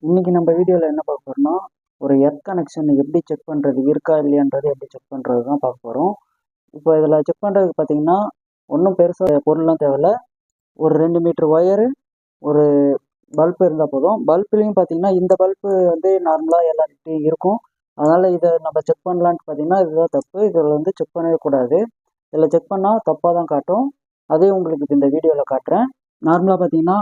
இன்னைக்கு நம்ம வீடியோவில் என்ன பார்க்க போறோம்னா, ஒரு எர்த் கனெக்ஷன் எப்படி செக் பண்ணுறது, இருக்கா இல்லையான்றது எப்படி செக் பண்ணுறது தான் பார்க்க போகிறோம். இப்போ இதில் செக் பண்ணுறதுக்கு பார்த்தீங்கன்னா, ஒன்றும் பெருசாக பொருள்லாம் தேவையில்ல. ஒரு 2 மீட்டர் ஒயரு, ஒரு பல்ப் இருந்தால் போதும். பல்ப்லேயும் பார்த்தீங்கன்னா, இந்த பல்பு வந்து நார்மலாக எல்லார்கிட்டையும் இருக்கும். அதனால் இதை நம்ம செக் பண்ணலான்ட்டு பார்த்தீங்கன்னா, இதுதான் தப்பு. இதில் வந்து செக் பண்ணவே கூடாது. இதில் செக் பண்ணால் தப்பாக தான் காட்டும். அதே உங்களுக்கு இப்போ இந்த வீடியோவில் காட்டுறேன். நார்மலாக பார்த்தீங்கன்னா,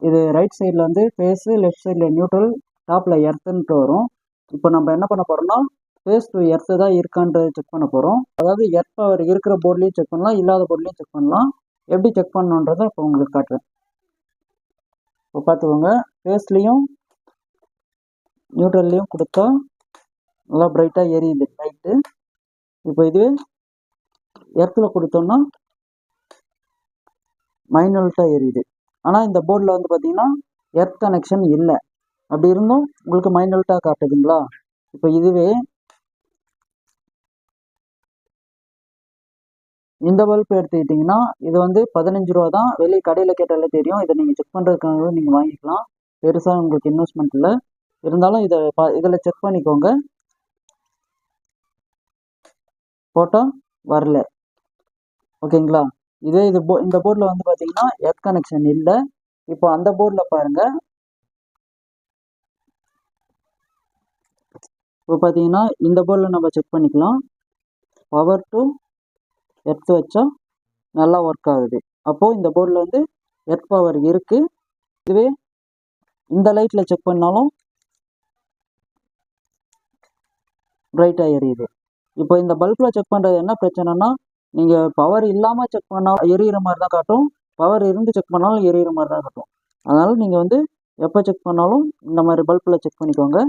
இது ரைட் சைடில் வந்து ஃபேஸு, லெஃப்ட் சைடில் நியூட்ரல், டாப்பில் எர்த்துன்ட்டு வரும். இப்போ நம்ம என்ன பண்ண போகிறோம்னா, ஃபேஸ் டு எர்த்து தான் இருக்கான்றது செக் பண்ண போகிறோம். அதாவது எர்த் பவர் இருக்கிற போர்ட்லேயும் செக் பண்ணலாம், இல்லாத போர்ட்லேயும் செக் பண்ணலாம். எப்படி செக் பண்ணணுன்றதை இப்போ உங்களுக்கு காட்டுறேன். இப்போ பார்த்துக்கோங்க, ஃபேஸ்லேயும் நியூட்ரல்லையும் கொடுத்தா நல்லா பிரைட்டாக எரியுது லைட்டு. இப்போ இதுவே எர்த்தில் கொடுத்தோம்னா மைனல்ட்டாக எரியுது. ஆனால் இந்த போர்டில் வந்து பார்த்தீங்கன்னா எர்த் கனெக்ஷன் இல்லை. அப்படி இருந்தும் உங்களுக்கு மைனல்ட்டாக காட்டுதுங்களா? இப்போ இதுவே இந்த பல்ப் எடுத்துக்கிட்டிங்கன்னா இது வந்து 15 ரூபா தான். வெளியே கடையில் கேட்டாலே தெரியும். இதை நீங்கள் செக் பண்ணுறதுக்காக நீங்கள் வாங்கிக்கலாம். பெருசாக உங்களுக்கு இன்வெஸ்ட்மெண்ட் இல்லை. இருந்தாலும் இதில் செக் பண்ணிக்கோங்க. போட்டால் வரல, ஓகேங்களா? இதே இந்த போர்டில் வந்து பார்த்தீங்கன்னா எர்த் கனெக்ஷன் இல்லை. இப்போ அந்த போர்டில் பாருங்கள். இப்போ பார்த்தீங்கன்னா இந்த போர்டில் நம்ம செக் பண்ணிக்கலாம். பவர் டு எர்த் வச்சா நல்லா ஒர்க் ஆகுது. அப்போது இந்த போர்டில் வந்து எர்த் பவர் இருக்குது. இதுவே இந்த லைட்டில் செக் பண்ணாலும் பிரைட்டாக எரியுது. இப்போ இந்த பல்பில் செக் பண்ணுறது என்ன பிரச்சனைனா, நீங்கள் பவர் இல்லாமல் செக் பண்ணாலும் எரியிற மாதிரி தான் காட்டும், பவர் இருந்து செக் பண்ணாலும் எரியிற மாதிரி தான் காட்டும். அதனால் நீங்கள் வந்து எப்போ செக் பண்ணாலும் இந்த மாதிரி பல்பில் செக் பண்ணிக்கோங்க.